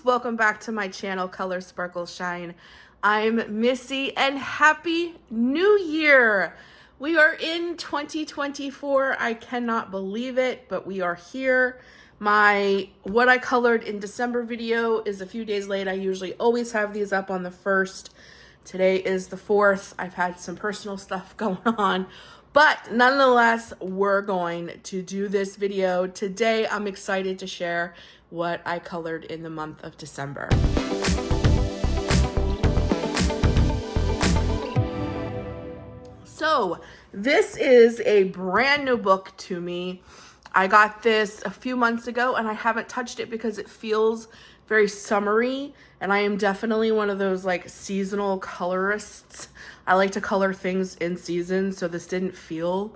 loves, welcome back to my channel, Color Sparkle Shine. I'm Missy and Happy New Year. We are in 2024. I cannot believe it, but we are here. My what I colored in December video is a few days late. I usually always have these up on the 1st. Today is the 4th. I've had some personal stuff going on, but nonetheless, we're going to do this video. Today, I'm excited to share what I colored in the month of December. So this is a brand new book to me. I got this a few months ago and I haven't touched it because it feels very summery, and I am definitely one of those like seasonal colorists. I like to color things in season, so this didn't feel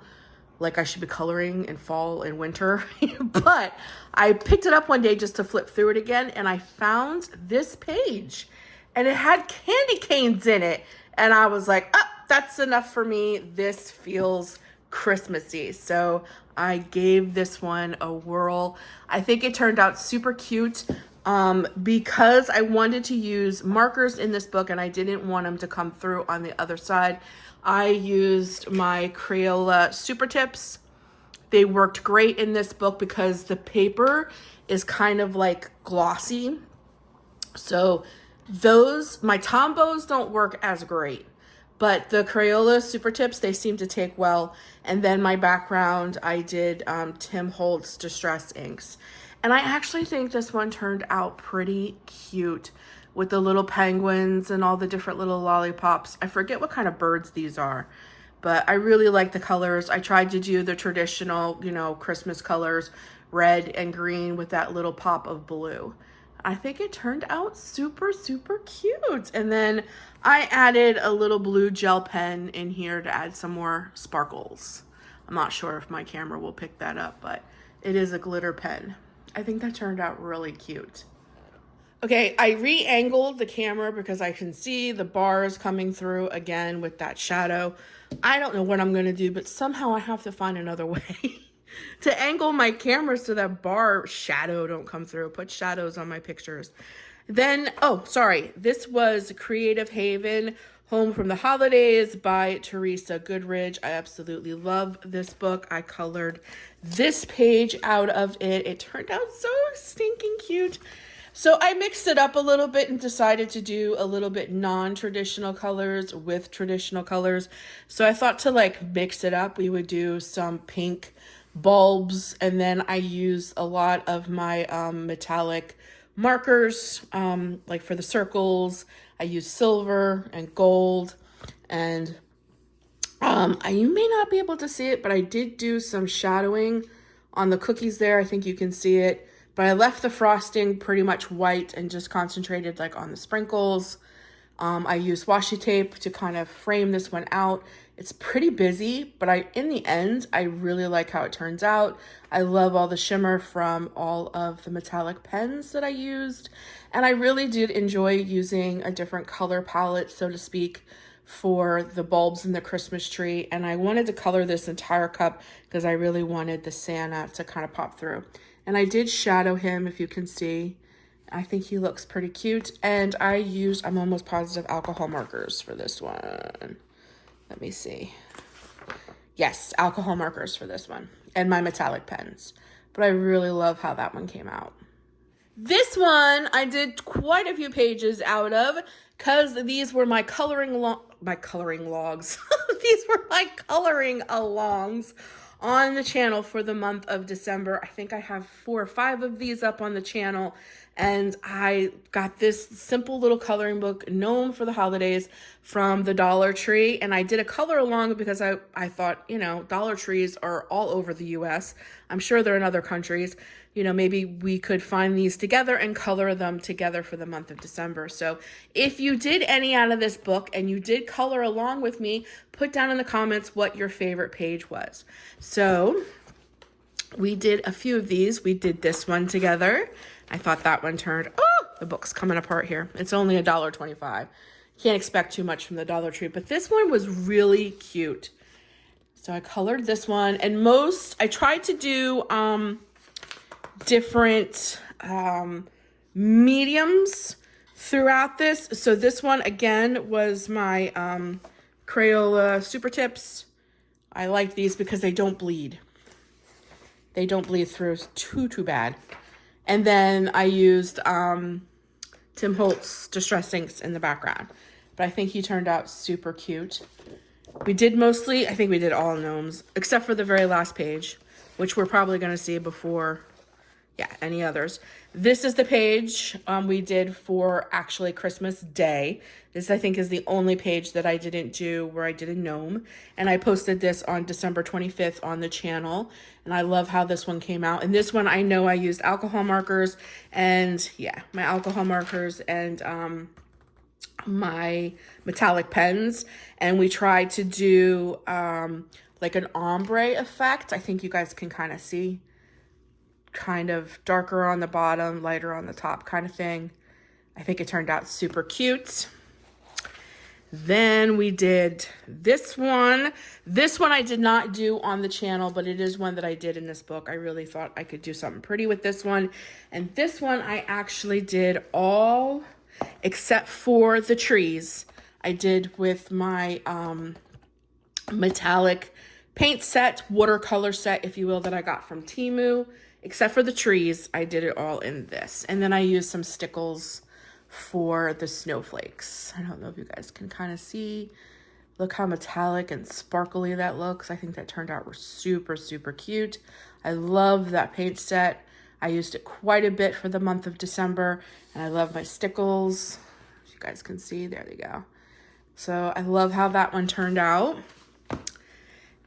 like I should be coloring in fall and winter. But I picked it up one day just to flip through it again, and I found this page and it had candy canes in it, and I was like, oh, that's enough for me. This feels Christmassy. So I gave this one a whirl. I think it turned out super cute. Because I wanted to use markers in this book and I didn't want them to come through on the other side, I used my Crayola Super Tips. They worked great in this book because the paper is kind of like glossy. So my Tombows don't work as great, but the Crayola Super Tips, they seem to take well. And then my background, I did Tim Holtz Distress Inks. And I actually think this one turned out pretty cute with the little penguins and all the different little lollipops. I forget what kind of birds these are, but I really like the colors. I tried to do the traditional, Christmas colors, red and green with that little pop of blue. I think it turned out super, super cute. And then I added a little blue gel pen in here to add some more sparkles. I'm not sure if my camera will pick that up, but it is a glitter pen. I think that turned out really cute. Okay, I re-angled the camera because I can see the bars coming through again with that shadow. I don't know what I'm gonna do, but somehow I have to find another way to angle my camera so that bar shadow don't come through. Put shadows on my pictures. Then, oh, sorry. This was Creative Haven, Home from the Holidays by Teresa Goodridge. I absolutely love this book. I colored this page out of it. It turned out so stinking cute. So I mixed it up a little bit and decided to do a little bit non-traditional colors with traditional colors. So I thought to like mix it up, we would do some pink bulbs, and then I used a lot of my metallic markers, like for the circles. I used silver and gold, and you may not be able to see it, but I did do some shadowing on the cookies there. I think you can see it, but I left the frosting pretty much white and just concentrated like on the sprinkles. I used washi tape to kind of frame this one out. It's pretty busy, but in the end, I really like how it turns out. I love all the shimmer from all of the metallic pens that I used. And I really did enjoy using a different color palette, so to speak, for the bulbs in the Christmas tree. And I wanted to color this entire cup because I really wanted the Santa to kind of pop through. And I did shadow him, if you can see. I think he looks pretty cute. And I'm almost positive, alcohol markers for this one. Let me see. Yes, alcohol markers for this one. And my metallic pens. But I really love how that one came out. This one I did quite a few pages out of because these were my coloring logs. These were my coloring alongs on the channel for the month of December. I think I have 4 or 5 of these up on the channel. And I got this simple little coloring book, Gnome for the Holidays, from the Dollar Tree. And I did a color along because I thought, Dollar Trees are all over the US. I'm sure they're in other countries. Maybe we could find these together and color them together for the month of December. So if you did any out of this book and you did color along with me, put down in the comments what your favorite page was. So we did a few of these. We did this one together. I thought that one the book's coming apart here. It's only $1.25. Can't expect too much from the Dollar Tree, but this one was really cute. So I colored this one, and I tried to do different mediums throughout this. So this one, again, was my Crayola Super Tips. I like these because they don't bleed. They don't bleed through too bad. And then I used Tim Holtz Distress Inks in the background. But I think he turned out super cute. We did mostly, I think we did all gnomes, except for the very last page, which we're probably going to see before, yeah, any others. This is the page we did for actually Christmas Day. This, I think, is the only page that I didn't do where I did a gnome. And I posted this on December 25th on the channel. And I love how this one came out. And this one, I know I used alcohol markers. And yeah, my alcohol markers and my metallic pens. And we tried to do like an ombre effect. I think you guys can kind of see. Kind of darker on the bottom, lighter on the top kind of thing. I think it turned out super cute. Then we did this one. This one I did not do on the channel, but it is one that I did in this book. I really thought I could do something pretty with this one. And this one I actually did all except for the trees. I did with my metallic paint set, watercolor set, if you will, that I got from Temu. Except for the trees, I did it all in this. And then I used some stickles for the snowflakes. I don't know if you guys can kind of see. Look how metallic and sparkly that looks. I think that turned out super, super cute. I love that paint set. I used it quite a bit for the month of December. And I love my stickles. As you guys can see, there they go. So I love how that one turned out.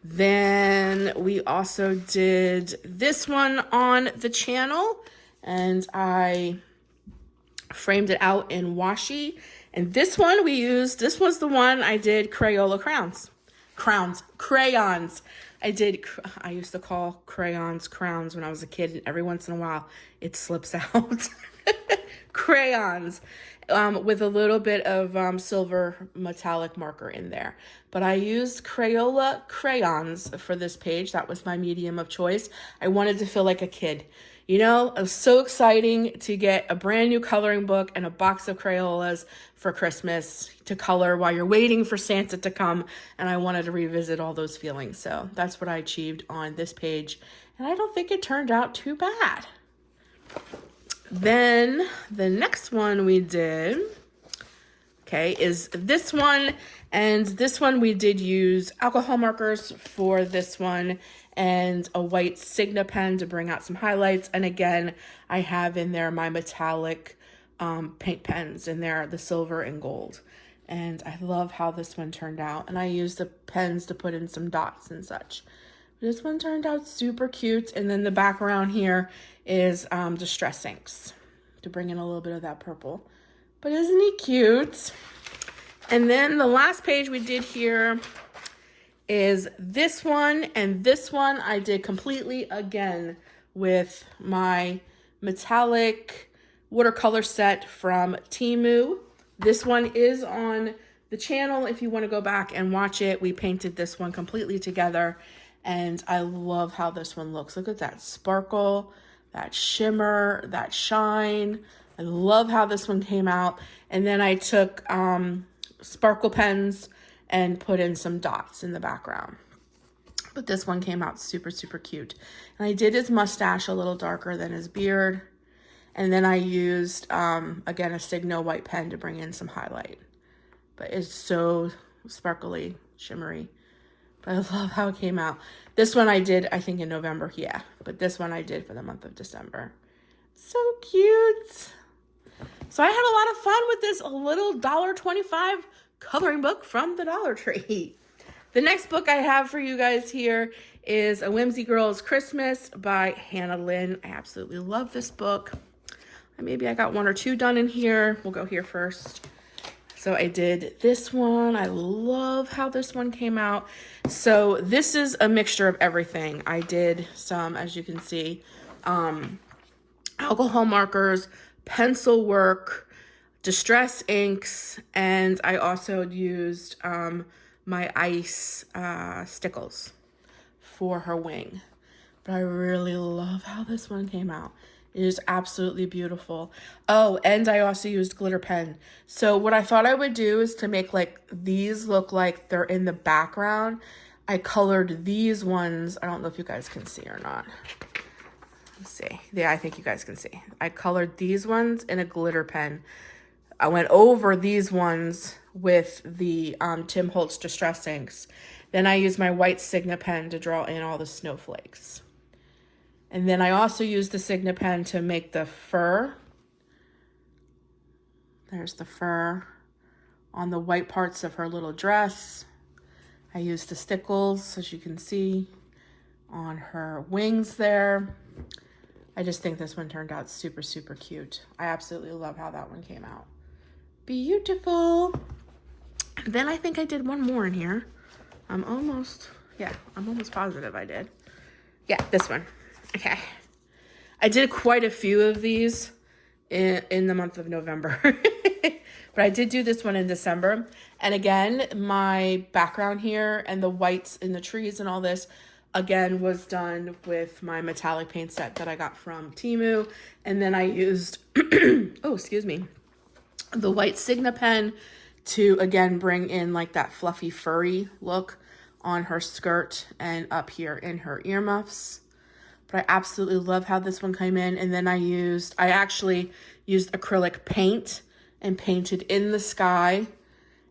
Then we also did this one on the channel, and I framed it out in washi. And this one we used, this was the one I did Crayola crayons. I used to call crayons crowns when I was a kid, and every once in a while it slips out. Crayons. With a little bit of silver metallic marker in there. But I used Crayola crayons for this page. That was my medium of choice. I wanted to feel like a kid. You know, it was so exciting to get a brand new coloring book and a box of Crayolas for Christmas to color while you're waiting for Santa to come. And I wanted to revisit all those feelings. So that's what I achieved on this page. And I don't think it turned out too bad. Then the next one we did, okay, is this one. And this one we did use alcohol markers for this one and a white Signa pen to bring out some highlights. And again, I have in there my metallic paint pens in there, the silver and gold. And I love how this one turned out. And I used the pens to put in some dots and such. This one turned out super cute. And then the background here is Distress Inks to bring in a little bit of that purple. But isn't he cute? And then the last page we did here is this one. And this one I did completely again with my metallic watercolor set from Temu. This one is on the channel if you want to go back and watch it. We painted this one completely together. And I love how this one looks. Look at that sparkle, that shimmer, that shine. I love how this one came out. And then I took sparkle pens and put in some dots in the background. But this one came out super, super cute. And I did his mustache a little darker than his beard. And then I used, again, a Signo white pen to bring in some highlight. But it's so sparkly, shimmery. But I love how it came out. This one I did, I think, in November. Yeah, but this one I did for the month of December. So cute. So I had a lot of fun with this little $1.25 coloring book from the Dollar Tree. The next book I have for you guys here is A Whimsy Girl's Christmas by Hannah Lynn. I absolutely love this book. Maybe I got one or two done in here. We'll go here first. So I did this one. I love how this one came out. So this is a mixture of everything. I did some, as you can see, alcohol markers, pencil work, distress inks, and I also used my ice stickles for her wing. But I really love how this one came out. It is absolutely beautiful. Oh, and I also used glitter pen. So what I thought I would do is to make like these look like they're in the background. I colored these ones. I don't know if you guys can see or not. Let's see. Yeah, I think you guys can see. I colored these ones in a glitter pen. I went over these ones with the Tim Holtz Distress inks. Then I used my white Sigma pen to draw in all the snowflakes. And then I also used the Sigma pen to make the fur. There's the fur on the white parts of her little dress. I used the stickles, as you can see, on her wings there. I just think this one turned out super, super cute. I absolutely love how that one came out. Beautiful. Then I think I did one more in here. I'm almost positive I did. Yeah, this one. Okay. I did quite a few of these in the month of November. But I did do this one in December. And again, my background here and the whites in the trees and all this, again, was done with my metallic paint set that I got from Temu. And then I used, oh, excuse me, the white Sigma pen to, again, bring in like that fluffy, furry look on her skirt and up here in her earmuffs. But I absolutely love how this one came in. And then I actually used acrylic paint and painted in the sky.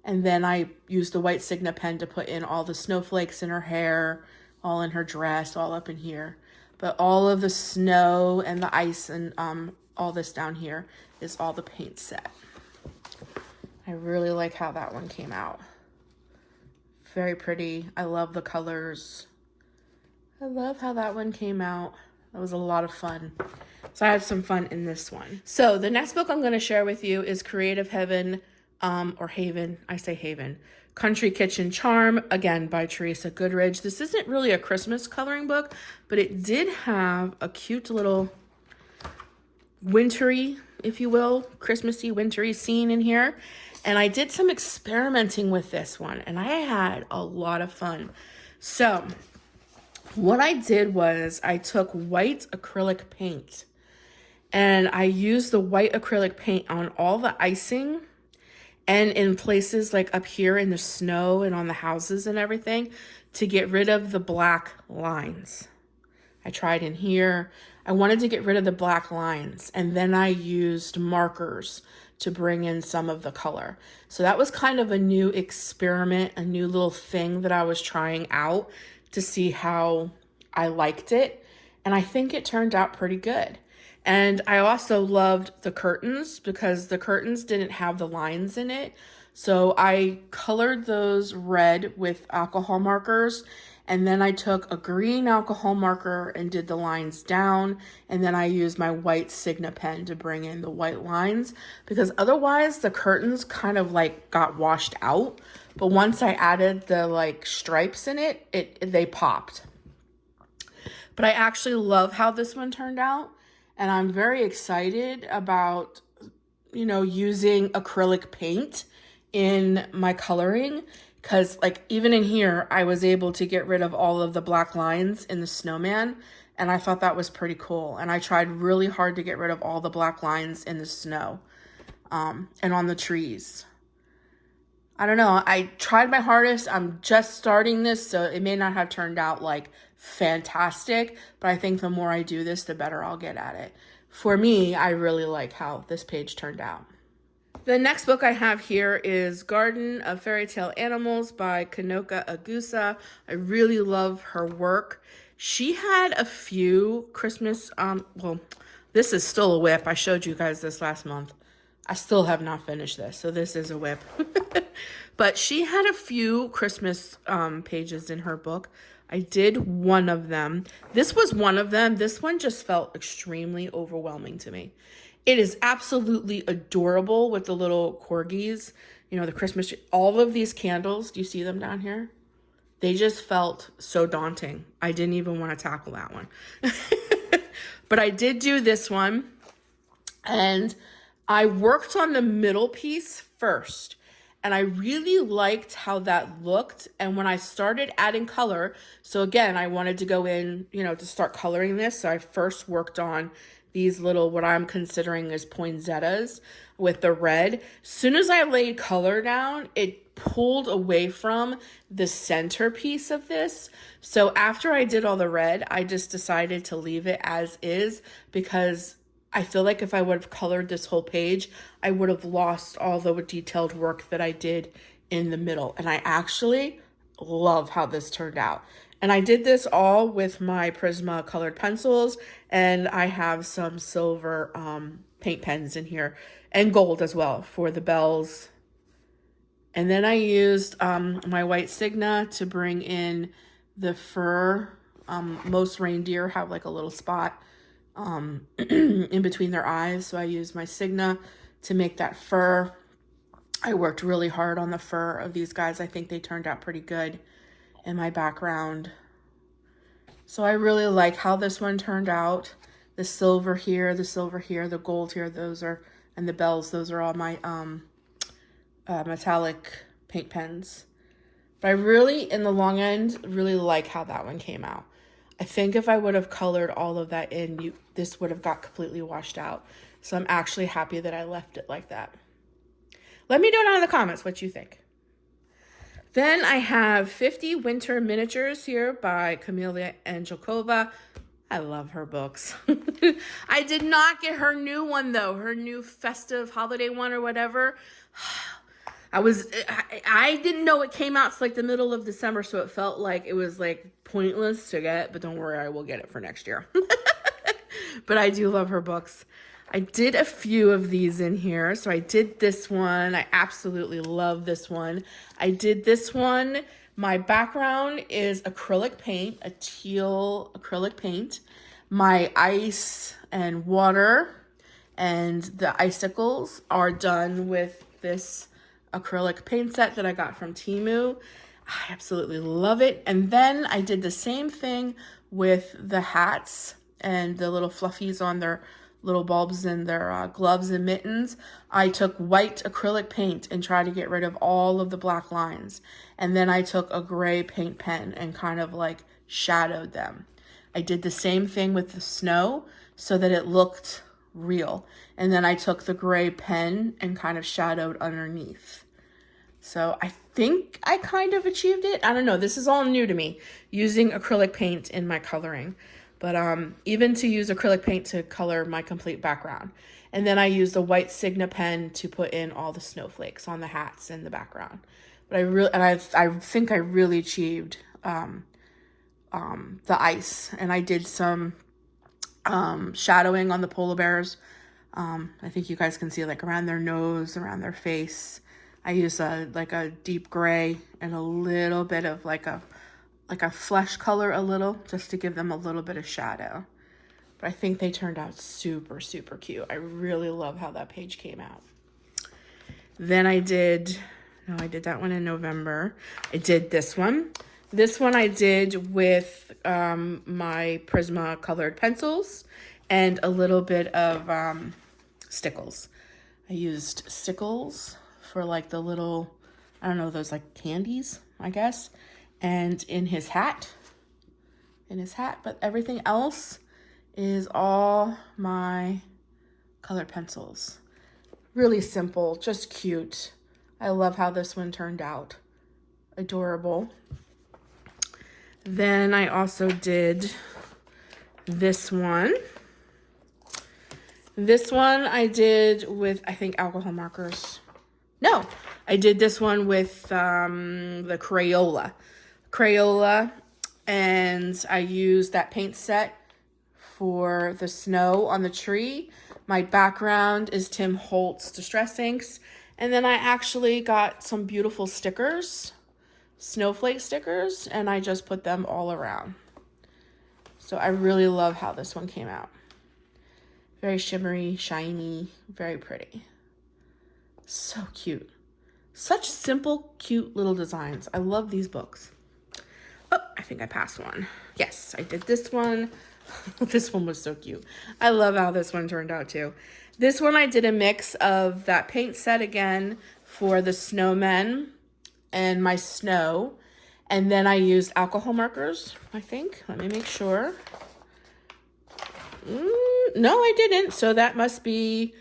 And then I used the white Sigma pen to put in all the snowflakes in her hair, all in her dress, all up in here. But all of the snow and the ice and all this down here is all the paint set. I really like how that one came out. Very pretty. I love the colors. I love how that one came out. That was a lot of fun. So I had some fun in this one. So the next book I'm going to share with you is Creative Heaven, or Haven. I say Haven. Country Kitchen Charm, again, by Teresa Goodridge. This isn't really a Christmas coloring book, but it did have a cute little wintry, if you will, Christmassy, wintry scene in here. And I did some experimenting with this one, and I had a lot of fun. So what I did was I took white acrylic paint, and I used the white acrylic paint on all the icing and in places like up here in the snow and on the houses and everything to get rid of the black lines. I tried in here. I wanted to get rid of the black lines, and then I used markers to bring in some of the color. So that was kind of a new experiment, a new little thing that I was trying out to see how I liked it. And I think it turned out pretty good. And I also loved the curtains because the curtains didn't have the lines in it. So I colored those red with alcohol markers. And then I took a green alcohol marker and did the lines down. And then I used my white Sigma pen to bring in the white lines, because otherwise the curtains kind of like got washed out. But once I added the like stripes in it, they popped. But I actually love how this one turned out. And I'm very excited about, using acrylic paint in my coloring. Because like even in here, I was able to get rid of all of the black lines in the snowman. And I thought that was pretty cool. And I tried really hard to get rid of all the black lines in the snow and on the trees. I don't know. I tried my hardest. I'm just starting this, so it may not have turned out like fantastic. But I think the more I do this, the better I'll get at it. For me, I really like how this page turned out. The next book I have here is Garden of Fairy Tale Animals by Kanoka Agusa. I really love her work. She had a few Christmas, this is still a whip. I showed you guys this last month. I still have not finished this, so this is a whip. But she had a few Christmas pages in her book. I did one of them. This was one of them. This one just felt extremely overwhelming to me. It is absolutely adorable with the little corgis, the Christmas, all of these candles. Do you see them down here? They just felt so daunting. I didn't even want to tackle that one. But I did do this one, and I worked on the middle piece first. And I really liked how that looked. And when I started adding color, so again, I wanted to go in, to start coloring this. So I first worked on these little, what I'm considering as poinsettias with the red. As soon as I laid color down, it pulled away from the centerpiece of this. So after I did all the red, I just decided to leave it as is, because I feel like if I would have colored this whole page, I would have lost all the detailed work that I did in the middle. And I actually love how this turned out. And I did this all with my Prisma colored pencils, and I have some silver paint pens in here, and gold as well for the bells. And then I used my white Signa to bring in the fur. Most reindeer have like a little spot in between their eyes, so I used my Signa to make that fur. I worked really hard on the fur of these guys. I think they turned out pretty good in my background. So I really like how this one turned out. The silver here, the silver here, the gold here, those are, and the bells, those are all my metallic paint pens. But I really, in the long end, really like how that one came out. I think if I would have colored all of that in, this would have got completely washed out. So I'm actually happy that I left it like that. Let me know down in the comments what you think. Then I have 50 Winter Miniatures here by Camelia Angelkova. I love her books. I did not get her new one though, her new festive holiday one or whatever. I didn't know it came out to like the middle of December, so it felt like it was like pointless to get, but don't worry, I will get it for next year. But I do love her books. I did a few of these in here. So I did this one. I absolutely love this one. I did this one. My background is acrylic paint, a teal acrylic paint. My ice and water and the icicles are done with this acrylic paint set that I got from Temu. I absolutely love it. And then I did the same thing with the hats and the little fluffies on their little bulbs and their gloves and mittens. I took white acrylic paint and tried to get rid of all of the black lines. And then I took a gray paint pen and kind of like shadowed them. I did the same thing with the snow so that it looked real. And then I took the gray pen and kind of shadowed underneath. So I think I kind of achieved it. I don't know. This is all new to me, using acrylic paint in my coloring. But even to use acrylic paint to color my complete background. And then I used a white Signa pen to put in all the snowflakes on the hats in the background. But I think I really achieved the ice. And I did some shadowing on the polar bears. I think you guys can see like around their nose, around their face. I used like a deep gray and a little bit of like a flesh color a little, just to give them a little bit of shadow. But I think they turned out super, super cute. I really love how that page came out. Then I did that one in November. I did this one. This one I did with my Prisma colored pencils and a little bit of stickles. I used stickles for like the little, I don't know, those like candies, I guess. And in his hat, but everything else is all my colored pencils. Really simple, just cute. I love how this one turned out. Adorable. Then I also did this one. This one I did with, I think, alcohol markers. No, I did this one with the Crayola, and I used that paint set for the snow on the tree. My background is Tim Holtz Distress Inks, and then I actually got some beautiful stickers, snowflake stickers, and I just put them all around. So I really love how this one came out. Very shimmery, shiny, very pretty. So cute. Such simple, cute little designs. I love these books. Oh, I think I passed one. Yes, I did this one. This one was so cute. I love how this one turned out too. This one I did a mix of that paint set again for the snowmen and my snow. And then I used alcohol markers, I think. Let me make sure. No, I didn't. So that must be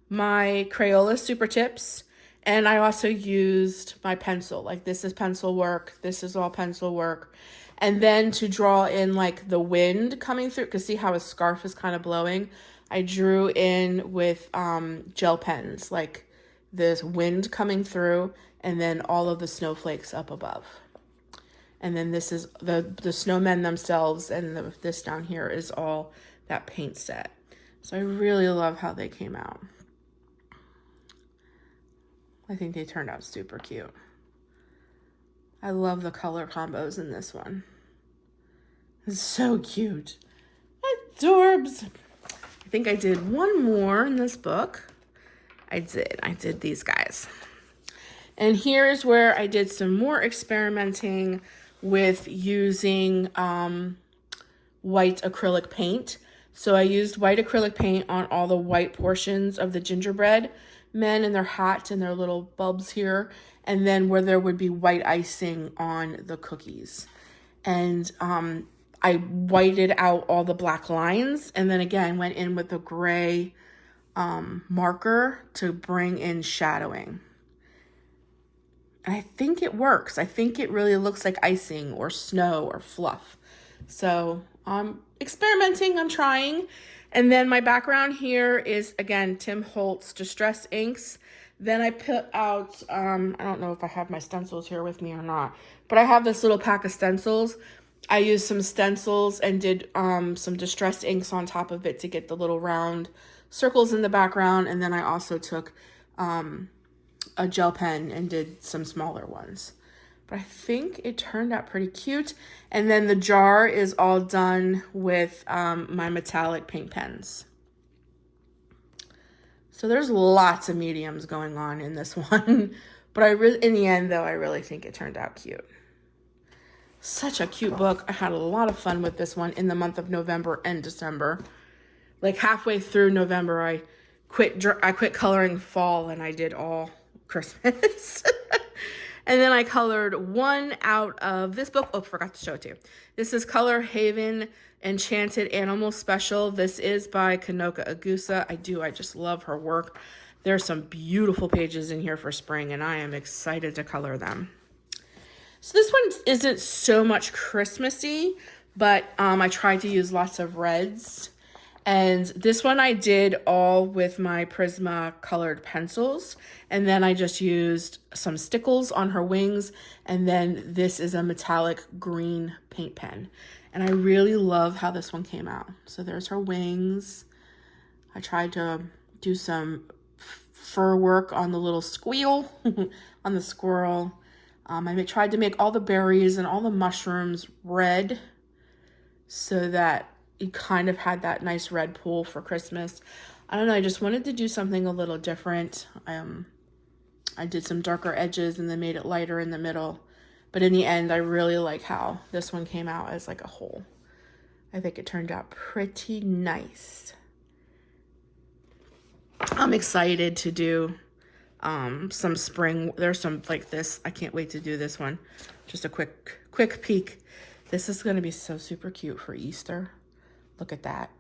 my Crayola Super Tips. And I also used my pencil. Like this is pencil work. This is all pencil work. And then to draw in like the wind coming through, because see how his scarf is kind of blowing? I drew in with gel pens, like this wind coming through and then all of the snowflakes up above. And then this is the snowmen themselves, and this down here is all that paint set. So I really love how they came out. I think they turned out super cute. I love the color combos in this one. It's so cute. Adorbs. I think I did one more in this book. I did these guys. And here's where I did some more experimenting with using white acrylic paint. So I used white acrylic paint on all the white portions of the gingerbread men and their hats and their little bulbs here, and then where there would be white icing on the cookies. And I whited out all the black lines, and then again went in with a gray marker to bring in shadowing. And I think it works. I think it really looks like icing or snow or fluff. So I'm experimenting, I'm trying. And then my background here is, again, Tim Holtz Distress Inks. Then I put out, I don't know if I have my stencils here with me or not, but I have this little pack of stencils. I used some stencils and did some Distress Inks on top of it to get the little round circles in the background. And then I also took a gel pen and did some smaller ones. But I think it turned out pretty cute. And then the jar is all done with my metallic paint pens. So there's lots of mediums going on in this one. But in the end, though, I really think it turned out cute. Such a cute book. I had a lot of fun with this one in the month of November and December. Like halfway through November, I quit coloring fall and I did all Christmas. And then I colored one out of this book. Oh, forgot to show it to you. This is Color Haven Enchanted Animal Special. This is by Kanoka Agusa. I just love her work. There's some beautiful pages in here for spring, and I am excited to color them. So this one isn't so much Christmassy, but I tried to use lots of reds. And this one I did all with my Prisma colored pencils. And then I just used some stickles on her wings. And then this is a metallic green paint pen. And I really love how this one came out. So there's her wings. I tried to do some fur work on the little squeal, on the squirrel. I tried to make all the berries and all the mushrooms red so that you kind of had that nice red pool for Christmas. I don't know, I just wanted to do something a little different. I did some darker edges and then made it lighter in the middle. But in the end, I really like how this one came out as like a whole. I think it turned out pretty nice. I'm excited to do some spring. There's some like this. I can't wait to do this one. Just a quick peek. This is going to be so super cute for Easter. Look at that.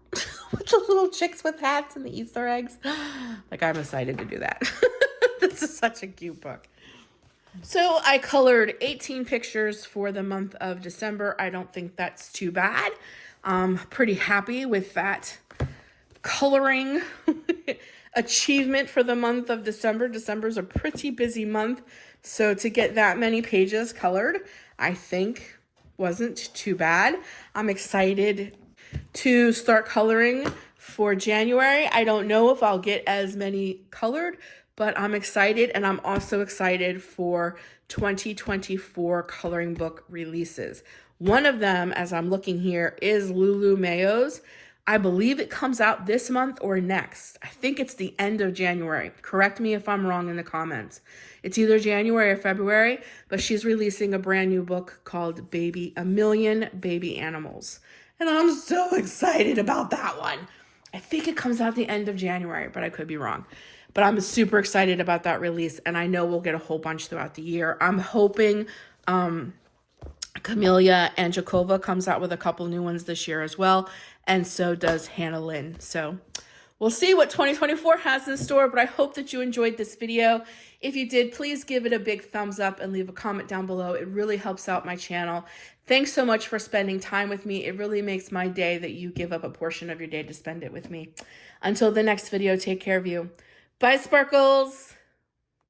With the little chicks with hats and the Easter eggs. Like, I'm excited to do that. This is such a cute book. So I colored 18 pictures for the month of December. I don't think that's too bad. Pretty happy with that coloring achievement for the month of December. December's a pretty busy month. So to get that many pages colored, I think wasn't too bad. I'm excited to start coloring for January. I don't know if I'll get as many colored, but I'm excited, and I'm also excited for 2024 coloring book releases. One of them, as I'm looking here, is Lulu Mayo's. I believe it comes out this month or next. I think it's the end of January. Correct me if I'm wrong in the comments. It's either January or February, but she's releasing a brand new book called A Million Baby Animals. And I'm so excited about that one. I think it comes out the end of January, but I could be wrong. But I'm super excited about that release, and I know we'll get a whole bunch throughout the year. I'm hoping Camellia Angelica comes out with a couple new ones this year as well, and so does Hannah Lynn. So we'll see what 2024 has in store, but I hope that you enjoyed this video. If you did, please give it a big thumbs up and leave a comment down below. It really helps out my channel. Thanks so much for spending time with me. It really makes my day that you give up a portion of your day to spend it with me. Until the next video, take care of you. Bye, Sparkles!